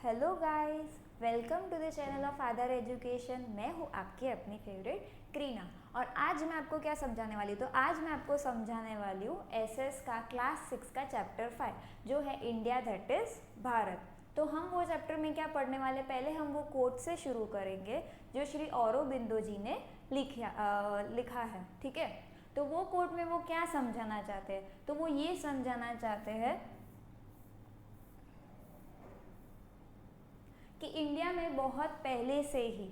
Hello guys, welcome to the channel of Aadhaar education. मैं हूँ आपकी अपनी फेवरेट क्रीना और आज मैं आपको क्या समझाने वाली हूँ। तो आज मैं आपको समझाने वाली हूँ एसएस का क्लास 6 का चैप्टर 5 जो है इंडिया दैट इज भारत। तो हम वो चैप्टर में क्या पढ़ने वाले, पहले हम वो कोट से शुरू करेंगे जो श्री औरोबिंदो जी ने लिखा है। ठीक है, तो वो कोट में वो क्या समझाना चाहते हैं, तो वो ये समझाना चाहते हैं कि इंडिया में बहुत पहले से ही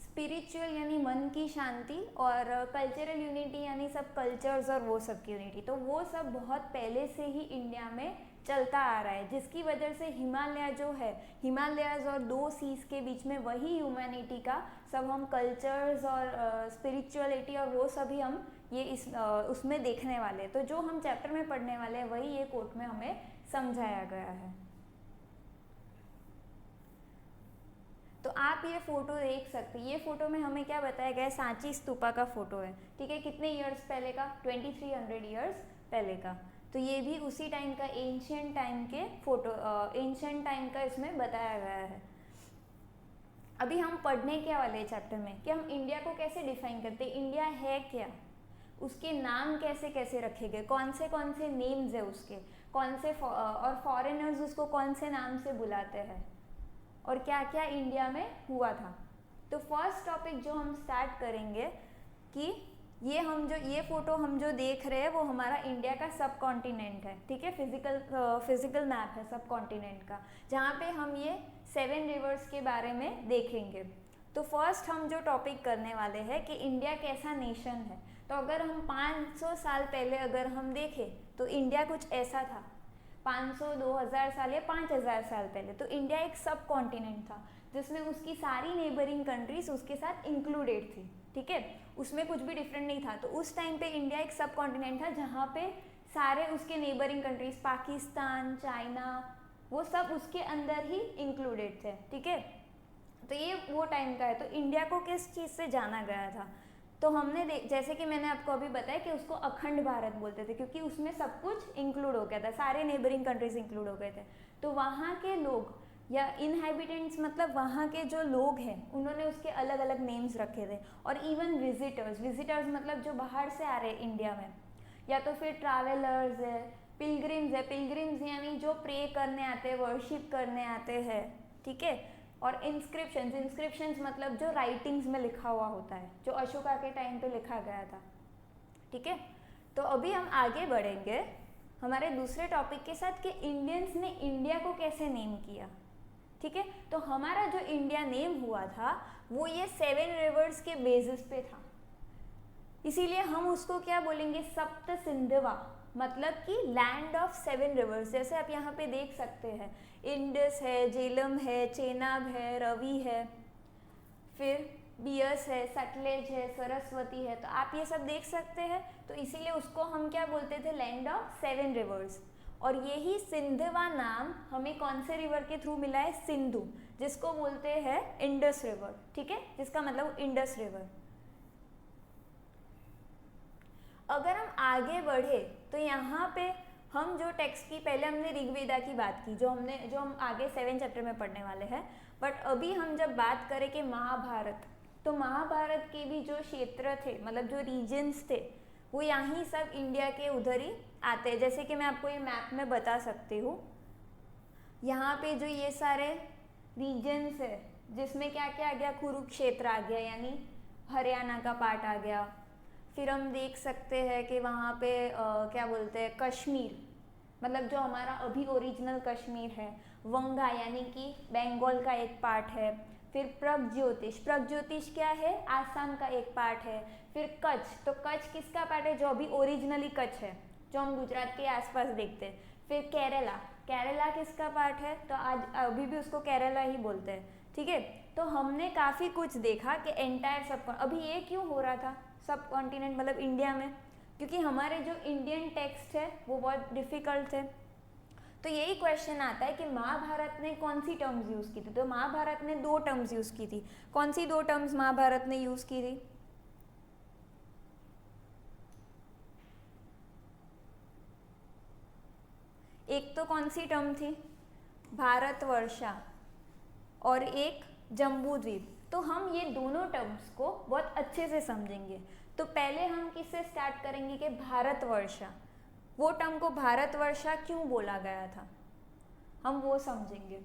स्पिरिचुअल यानी मन की शांति और कल्चरल यूनिटी यानी सब कल्चर्स और वो सब की यूनिटी, तो वो सब बहुत पहले से ही इंडिया में चलता आ रहा है, जिसकी वजह से हिमालय जो है, हिमालयाज और दो सीज के बीच में वही ह्यूमैनिटी का सब हम कल्चर्स और स्पिरिचुअलिटी और वो सभी हम ये उसमें देखने वाले हैं। तो जो हम चैप्टर में पढ़ने वाले हैं वही ये कोट में हमें समझाया गया है। तो आप ये फोटो देख सकते हैं। ये फोटो में हमें क्या बताया गया है, सांची स्तूपा का फोटो है। ठीक है, कितने ईयर्स पहले का, 2300 ईयर्स पहले का। तो ये भी उसी टाइम का एंशियंट टाइम के फोटो, एंशियंट टाइम का इसमें बताया गया है। अभी हम पढ़ने क्या वाले हैं चैप्टर में कि हम इंडिया को कैसे डिफाइन करते हैं, इंडिया है क्या, उसके नाम कैसे कैसे रखे गए, कौन से नेम्स है उसके, कौन से और फॉरेनर्स उसको कौन से नाम से बुलाते हैं और क्या क्या इंडिया में हुआ था। तो फर्स्ट टॉपिक जो हम स्टार्ट करेंगे कि ये फोटो हम जो देख रहे हैं वो हमारा इंडिया का सब कॉन्टिनेंट है। ठीक है, फिजिकल मैप है सब कॉन्टिनेंट का, जहाँ पे हम ये 7 रिवर्स के बारे में देखेंगे। तो फर्स्ट हम जो टॉपिक करने वाले हैं कि इंडिया कैसा नेशन है। तो अगर हम 500 साल पहले अगर हम देखें तो इंडिया कुछ ऐसा था। 500, 2000 साल या 5000 साल पहले तो इंडिया एक सब कॉन्टिनेंट था जिसमें उसकी सारी नेबरिंग कंट्रीज उसके साथ इंक्लूडेड थी। ठीक है, उसमें कुछ भी डिफरेंट नहीं था। तो उस टाइम पे इंडिया एक सब कॉन्टिनेंट था जहाँ पे सारे उसके नेबरिंग कंट्रीज, पाकिस्तान, चाइना, वो सब उसके अंदर ही इंक्लूडेड थे। ठीक है, तो ये वो टाइम का है। तो इंडिया को किस चीज़ से जाना गया था, तो हमने जैसे कि मैंने आपको अभी बताया कि उसको अखंड भारत बोलते थे क्योंकि उसमें सब कुछ इंक्लूड हो गया था, सारे नेबरिंग कंट्रीज इंक्लूड हो गए थे। तो वहाँ के लोग या इनहेबिटेंट्स मतलब वहाँ के जो लोग हैं उन्होंने उसके अलग अलग नेम्स रखे थे। और इवन विजिटर्स मतलब जो बाहर से आ रहे हैं इंडिया में, या तो फिर ट्रैवलर्स है, पिलग्रिम्स यानी जो प्रे करने आते हैं, वर्शिप करने आते हैं। ठीक है, और इंस्क्रिप्शंस मतलब जो राइटिंग्स में लिखा हुआ होता है, जो अशोका के टाइम पे लिखा गया था। ठीक है, तो अभी हम आगे बढ़ेंगे हमारे दूसरे टॉपिक के साथ कि इंडियंस ने इंडिया को कैसे नेम किया। ठीक है, तो हमारा जो इंडिया नेम हुआ था वो ये 7 रिवर्स के बेसिस पे था, इसीलिए हम उसको क्या बोलेंगे, सप्त सिंधवा, मतलब कि लैंड ऑफ 7 रिवर्स। जैसे आप यहाँ पे देख सकते हैं, इंडस है, झेलम है, चेनाब है, रवि है, फिर बियस है, सतलेज है, सरस्वती है। तो आप ये सब देख सकते हैं। तो इसीलिए उसको हम क्या बोलते थे, लैंड ऑफ 7 रिवर्स। और यही सिंधवा नाम हमें कौन से रिवर के थ्रू मिला है, सिंधु, जिसको बोलते हैं इंडस रिवर। ठीक है, जिसका मतलब इंडस रिवर। अगर हम आगे बढ़े तो यहाँ पे हम जो टेक्स्ट की, पहले हमने ऋग्वेदा की बात की जो हम आगे 7 चैप्टर में पढ़ने वाले हैं। बट अभी हम जब बात करें कि महाभारत, तो महाभारत के भी जो क्षेत्र थे, मतलब जो रीजन्स थे, वो यहाँ सब इंडिया के उधर ही आते हैं। जैसे कि मैं आपको ये मैप में बता सकती हूँ, यहाँ पे जो ये सारे रीजन्स है जिसमें क्या क्या आ गया, कुरुक्षेत्र आ गया यानी हरियाणा का पार्ट आ गया। फिर हम देख सकते हैं कि वहाँ पे क्या बोलते हैं, कश्मीर, मतलब जो हमारा अभी ओरिजिनल कश्मीर है। वंगा यानी कि बंगाल का एक पार्ट है। फिर प्रगज्योतिष क्या है, आसाम का एक पार्ट है। फिर कच्छ, तो कच्छ किसका पार्ट है, जो अभी ओरिजिनली कच्छ है, जो हम गुजरात के आसपास देखते हैं। फिर केरला किसका पार्ट है, तो आज अभी भी उसको केरला ही बोलते हैं। ठीक है, तो हमने काफ़ी कुछ देखा कि एंटायर सब, अभी ये क्यों हो रहा था सब कॉन्टिनेंट मतलब इंडिया में, क्योंकि हमारे जो इंडियन टेक्स्ट है वो बहुत डिफ़िकल्ट थे। तो यही क्वेश्चन आता है कि महाभारत ने कौन सी टर्म्स यूज़ की थी। तो महाभारत ने 2 टर्म्स यूज़ की थी। कौन सी 2 टर्म्स महाभारत ने यूज़ की थी, एक तो कौन सी टर्म थी, भारतवर्षा और एक जम्बू द्वीप। तो हम ये दोनों टर्म्स को बहुत अच्छे से समझेंगे। तो पहले हम किससे स्टार्ट करेंगे कि भारतवर्षा, वो टर्म को भारतवर्षा क्यों बोला गया था, हम वो समझेंगे।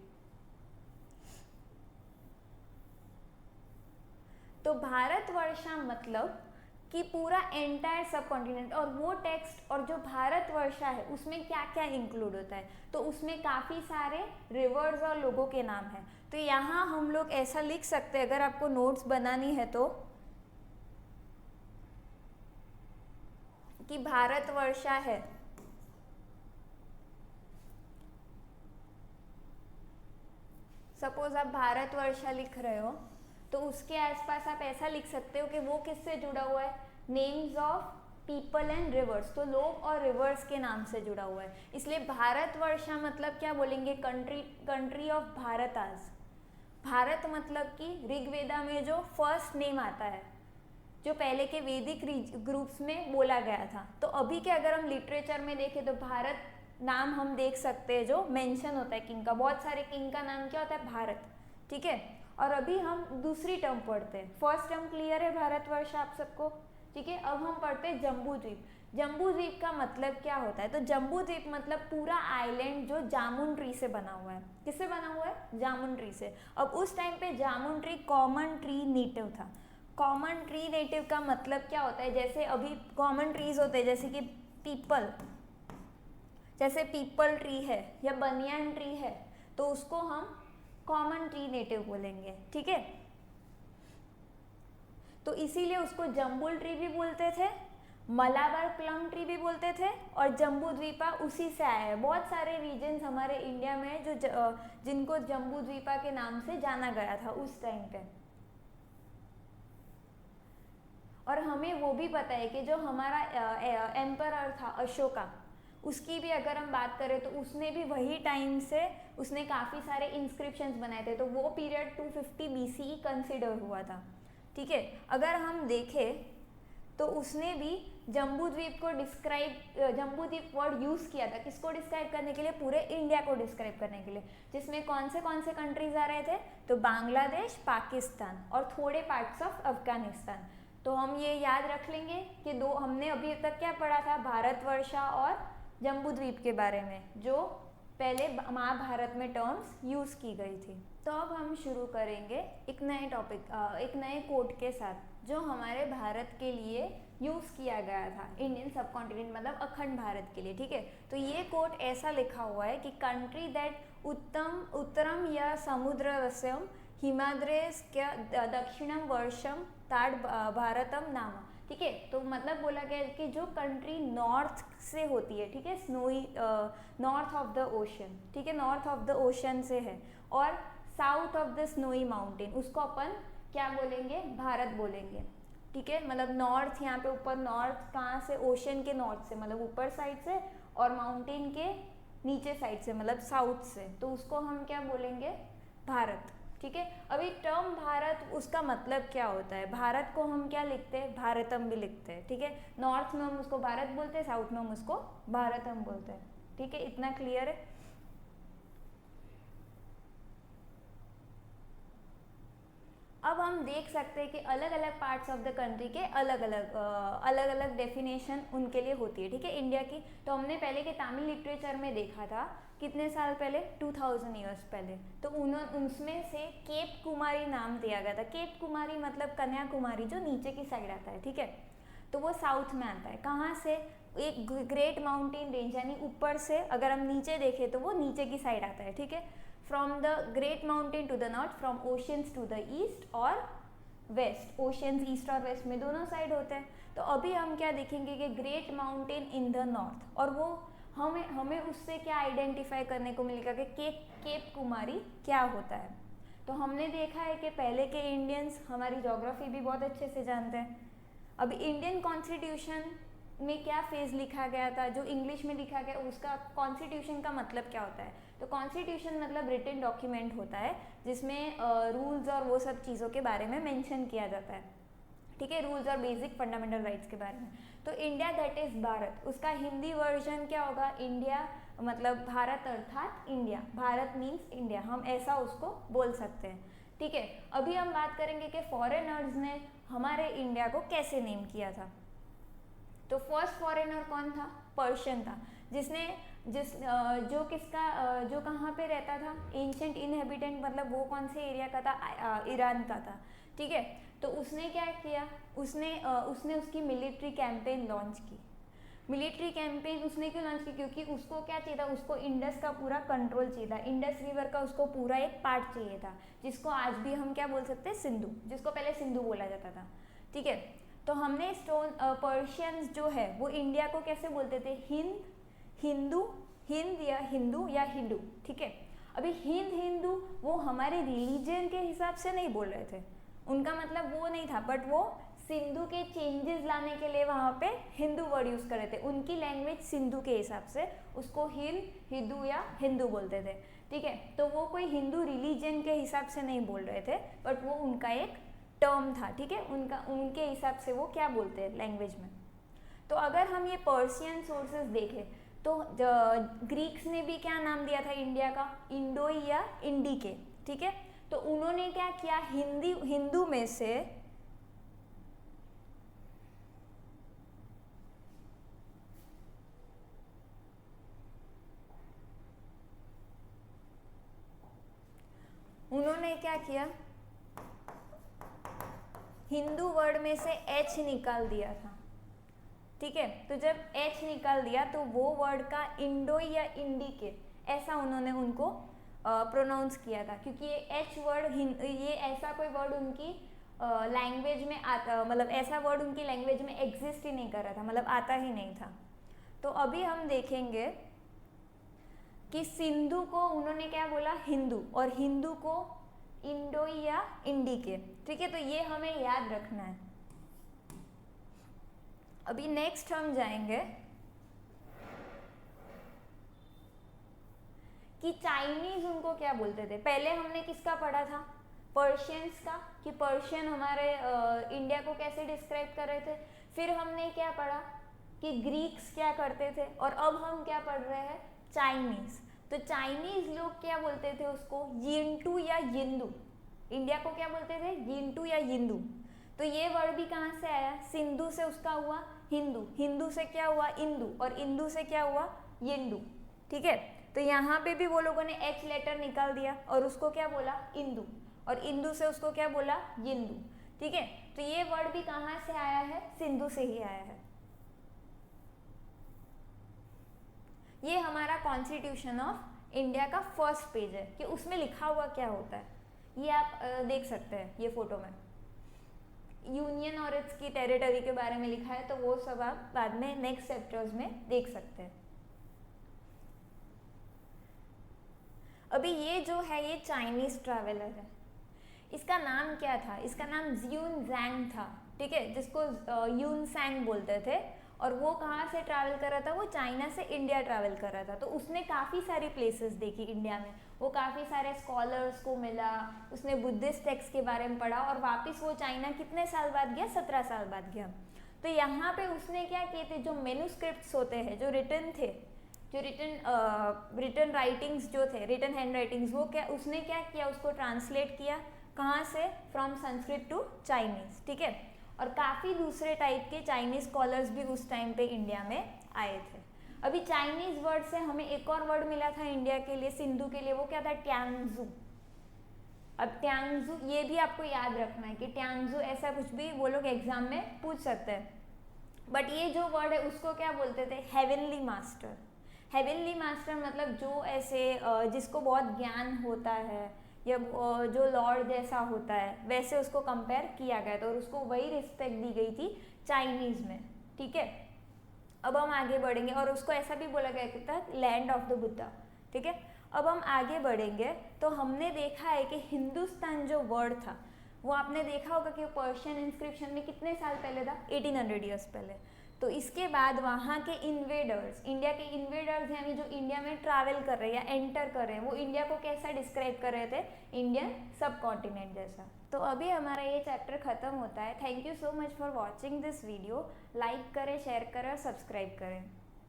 तो भारतवर्षा मतलब कि पूरा एंटायर सब कॉन्टिनेंट, और वो टेक्स्ट और जो भारतवर्षा है उसमें क्या क्या इंक्लूड होता है, तो उसमें काफ़ी सारे रिवर्स और लोगों के नाम हैं। तो यहाँ हम लोग ऐसा लिख सकते हैं, अगर आपको नोट्स बनानी है तो, कि भारतवर्षा है सपोज आप भारतवर्षा लिख रहे हो तो उसके आसपास आप ऐसा लिख सकते हो कि वो किससे जुड़ा हुआ है, names of people and reverse, तो लोग और रिवर्स के नाम से जुड़ा हुआ है। इसलिए भारतवर्षा मतलब क्या बोलेंगे, कंट्री ऑफ भारतास। भारत मतलब कि ऋग्वेदा में जो फर्स्ट नेम आता है, जो पहले के वैदिक ग्रुप्स में बोला गया था। तो अभी के अगर हम लिटरेचर में देखें तो भारत नाम हम देख सकते हैं जो मेंशन होता है किंग का, बहुत सारे किंग का नाम क्या होता है, भारत, ठीक है। और अभी हम दूसरी टर्म पढ़ते हैं, फर्स्ट टर्म क्लियर है भारतवर्ष आप सबको, ठीक है। अब हम पढ़ते हैं जम्बू द्वीप। जम्बू द्वीप का मतलब क्या होता है, तो जम्बू द्वीप मतलब पूरा आइलैंड जो जामुन ट्री से बना हुआ है। किससे बना हुआ है, जामुन ट्री से। अब उस टाइम पे जामुन ट्री कॉमन ट्री नेटिव था। कॉमन ट्री नेटिव का मतलब क्या होता है, जैसे अभी कॉमन ट्रीज होते हैं जैसे कि पीपल, जैसे पीपल ट्री है या बनियान ट्री है, तो उसको हम कॉमन ट्री नेटिव बोलेंगे, ठीक है। तो इसीलिए उसको जम्बुल ट्री भी बोलते थे, मलाबार प्लम ट्री भी बोलते थे, और जम्बू द्वीपा उसी से आया है। बहुत सारे रीजन्स हमारे इंडिया में जो जिनको जम्बू द्वीपा के नाम से जाना गया था उस टाइम पे। और हमें वो भी पता है कि जो हमारा एम्परर था अशोका, उसकी भी अगर हम बात करें तो उसने भी वही टाइम से उसने काफ़ी सारे इंस्क्रिप्शंस बनाए थे, तो वो पीरियड 250 BCE कंसिडर हुआ था, ठीक है। अगर हम देखें तो उसने भी जम्बू द्वीप को जम्बू द्वीप वर्ड यूज़ किया था, किसको डिस्क्राइब करने के लिए, पूरे इंडिया को डिस्क्राइब करने के लिए, जिसमें कौन से कंट्रीज आ रहे थे, तो बांग्लादेश, पाकिस्तान और थोड़े पार्ट्स ऑफ अफगानिस्तान। तो हम ये याद रख लेंगे कि दो हमने अभी तक क्या पढ़ा था, भारतवर्षा और जम्बू द्वीप के बारे में, जो पहले महाभारत में टर्म्स यूज़ की गई थी। तो अब हम शुरू करेंगे एक नए टॉपिक, एक नए कोट के साथ जो हमारे भारत के लिए यूज़ किया गया था, इंडियन सब कॉन्टिनेंट मतलब अखंड भारत के लिए, ठीक है। तो ये कोट ऐसा लिखा हुआ है कि कंट्री दैट उत्तरम या समुद्रवस्यम हिमाद्रेस क्या दक्षिणम वर्षम ताड़ भारतम नाम, ठीक है। तो मतलब बोला गया है कि जो कंट्री नॉर्थ से होती है, ठीक है, snowy north of the ocean, ठीक है, नॉर्थ ऑफ द ओशन से है, और south of the snowy mountain, उसको अपन क्या बोलेंगे, भारत बोलेंगे, ठीक है। मतलब नॉर्थ, यहाँ पे ऊपर नॉर्थ कहाँ से, ओशन के नॉर्थ से मतलब ऊपर साइड से, और माउंटेन के नीचे साइड से मतलब साउथ से, तो उसको हम क्या बोलेंगे, भारत, ठीक है। अभी टर्म भारत उसका मतलब क्या होता है, भारत को हम क्या लिखते हैं, भारतम भी लिखते हैं, ठीक है। नॉर्थ में हम उसको भारत बोलते हैं, साउथ में हम उसको भारतम बोलते हैं, ठीक है। इतना क्लियर है। अब हम देख सकते हैं कि अलग अलग पार्ट्स ऑफ द कंट्री के अलग अलग डेफिनेशन उनके लिए होती है, ठीक है, इंडिया की। तो हमने पहले के तमिल लिटरेचर में देखा था, कितने साल पहले, 2000 ईयर्स पहले, तो उसमें से केप कुमारी नाम दिया गया था। केप कुमारी मतलब कन्याकुमारी, जो नीचे की साइड आता है, ठीक है। तो वो साउथ में आता है, कहाँ से, एक ग्रेट माउंटेन रेंज, यानी ऊपर से अगर हम नीचे देखें तो वो नीचे की साइड आता है, ठीक है। From the great mountain to the north, from oceans to the east और वेस्ट, ओशंस ईस्ट और वेस्ट में दोनों साइड होते हैं। तो अभी हम क्या देखेंगे कि great mountain in the north, और वो हमें उससे क्या आइडेंटिफाई करने को मिलेगा कि केप कुमारी क्या होता है। तो हमने देखा है कि पहले के इंडियंस हमारी ज्योग्राफी भी बहुत अच्छे से जानते हैं। अभी इंडियन कॉन्स्टिट्यूशन में क्या फेज लिखा गया था, जो इंग्लिश में लिखा गया, उसका कॉन्स्टिट्यूशन का मतलब क्या होता है, तो कॉन्स्टिट्यूशन मतलब रिटन डॉक्यूमेंट होता है जिसमें रूल्स और वो सब चीज़ों के बारे में मेंशन किया जाता है, ठीक है, रूल्स और बेसिक फंडामेंटल राइट्स के बारे में। तो इंडिया दैट इज भारत, उसका हिंदी वर्जन क्या होगा, इंडिया मतलब भारत अर्थात इंडिया, भारत मीन्स इंडिया, हम ऐसा उसको बोल सकते हैं। ठीक है, अभी हम बात करेंगे कि फॉरेनर्स ने हमारे इंडिया को कैसे नेम किया था। तो फर्स्ट फॉरेनर कौन था? पर्शियन था, जिसने जो कहाँ पे रहता था? एंशंट इनहेबिटेंट, मतलब वो कौन से एरिया का था? ईरान का था। ठीक है, तो उसने क्या किया? उसने उसकी मिलिट्री कैंपेन लॉन्च की। मिलिट्री कैंपेन उसने क्यों लॉन्च की? क्योंकि उसको क्या चाहिए था? उसको इंडस का पूरा कंट्रोल चाहिए था, इंडस रिवर का उसको पूरा एक पार्ट चाहिए था, जिसको आज भी हम क्या बोल सकते हैं? सिंधु, जिसको पहले सिंधु बोला जाता था। ठीक है, तो हमने पर्शियंस जो है वो इंडिया को कैसे बोलते थे? हिंद या हिंदू। ठीक है, अभी हिंदू वो हमारे रिलीजन के हिसाब से नहीं बोल रहे थे, उनका मतलब वो नहीं था, बट वो सिंधु के चेंजेस लाने के लिए वहाँ पे हिंदू वर्ड यूज़ कर रहे थे। उनकी लैंग्वेज सिंधु के हिसाब से उसको हिंदू या हिंदू बोलते थे। ठीक है, तो वो कोई हिंदू रिलीजन के हिसाब से नहीं बोल रहे थे, बट वो उनका एक टर्म था। ठीक है, उनके हिसाब से वो क्या बोलते हैं लैंग्वेज में। तो अगर हम ये पर्शियन सोर्सेज देखें तो ग्रीक्स ने भी क्या नाम दिया था इंडिया का? इंडो या इंडिके। ठीक है, तो उन्होंने क्या किया? हिंदू में से उन्होंने क्या किया? हिंदू वर्ड में से एच निकाल दिया था। ठीक है, तो जब एच निकाल दिया तो वो वर्ड का इंडो या इंडिके ऐसा उन्होंने उनको प्रोनाउंस किया था, क्योंकि ये एच वर्ड, ये ऐसा कोई वर्ड उनकी लैंग्वेज में आता, मतलब ऐसा वर्ड उनकी लैंग्वेज में एग्जिस्ट ही नहीं कर रहा था, मतलब आता ही नहीं था। तो अभी हम देखेंगे कि सिंधु को उन्होंने क्या बोला? हिंदू, और हिंदू को इंडो या इंडिके। ठीक है, तो ये हमें याद रखना है। अभी नेक्स्ट हम जाएंगे कि चाइनीज उनको क्या बोलते थे। पहले हमने किसका पढ़ा था? पर्शियंस का, कि पर्शियन हमारे इंडिया को कैसे डिस्क्राइब कर रहे थे। फिर हमने क्या पढ़ा कि ग्रीक्स क्या करते थे, और अब हम क्या पढ़ रहे हैं? चाइनीज। तो चाइनीज लोग क्या बोलते थे उसको? यिंटू या यिंदू। इंडिया को क्या बोलते थे? यिंटू या यिंदू। तो ये वर्ड भी कहाँ से आया? सिंधु से उसका हुआ हिंदू, हिंदू से क्या हुआ? इंदू, और इंदू से क्या हुआ? यिंदू। ठीक है, तो यहाँ पे भी वो लोगों ने एच लेटर निकाल दिया और उसको क्या बोला? इंदू, और इंदू से उसको क्या बोला? यिंदू। ठीक है, तो ये वर्ड भी कहाँ से आया है? सिंधु से ही आया है। ये हमारा कॉन्स्टिट्यूशन ऑफ इंडिया का फर्स्ट पेज है कि उसमें लिखा हुआ क्या होता है, ये आप देख सकते हैं ये फोटो में। यूनियन और इट्स की टेरिटरी के बारे में लिखा है, तो वो सब आप बाद में नेक्स्ट चैप्टर्स में देख सकते हैं। अभी ये जो है ये चाइनीज ट्रैवलर है, इसका नाम क्या था? इसका नाम ज़्यून ज़ैंग था। ठीक है, जिसको यून सैंग बोलते थे, और वो कहाँ से ट्रैवल कर रहा था? वो चाइना से इंडिया ट्रैवल कर रहा था। तो उसने काफ़ी सारी प्लेसेस देखी इंडिया में, वो काफ़ी सारे स्कॉलर्स को मिला, उसने बुद्धिस्ट टेक्स्ट के बारे में पढ़ा, और वापस वो चाइना कितने साल बाद गया? 17 साल बाद गया। तो यहाँ पे उसने क्या किए थे? जो मेनूस्क्रिप्ट्स होते हैं, जो रिटन थे, जो रिटन राइटिंग्स जो थे, रिटन हैंड राइटिंग्स, वो क्या उसने क्या किया? उसको ट्रांसलेट किया। कहाँ से? From Sanskrit to Chinese. ठीक है, और काफ़ी दूसरे टाइप के चाइनीज स्कॉलर्स भी उस टाइम पे इंडिया में आए थे। अभी चाइनीज वर्ड से हमें एक और वर्ड मिला था इंडिया के लिए, सिंधु के लिए, वो क्या था? ट्यांगजू। अब ट्यांगजू ये भी आपको याद रखना है कि ट्यांगजू ऐसा कुछ भी वो लोग एग्जाम में पूछ सकते हैं। बट ये जो वर्ड है उसको क्या बोलते थे? Heavenly master. हेवनली मास्टर मतलब जो ऐसे जिसको बहुत ज्ञान होता है, या जो लॉर्ड जैसा होता है, वैसे उसको कंपेयर किया गया था, और उसको वही रिस्पेक्ट दी गई थी चाइनीज में। ठीक है, अब हम आगे बढ़ेंगे, और उसको ऐसा भी बोला गया था लैंड ऑफ द बुद्धा। ठीक है, अब हम आगे बढ़ेंगे तो हमने देखा है कि हिंदुस्तान जो वर्ड था वो आपने देखा होगा कि पर्शियन इंस्क्रिप्शन में कितने साल पहले था? 1800 ईयर्स पहले। तो इसके बाद वहाँ के इन्वेडर्स, इंडिया के इन्वेडर्स यानी जो इंडिया में ट्रैवल कर रहे हैं या एंटर कर रहे हैं, वो इंडिया को कैसा डिस्क्राइब कर रहे थे? इंडियन सब कॉन्टिनेंट जैसा। तो अभी हमारा ये चैप्टर खत्म होता है। Thank you so much for watching this video. Like करें, शेयर करें और सब्सक्राइब करें।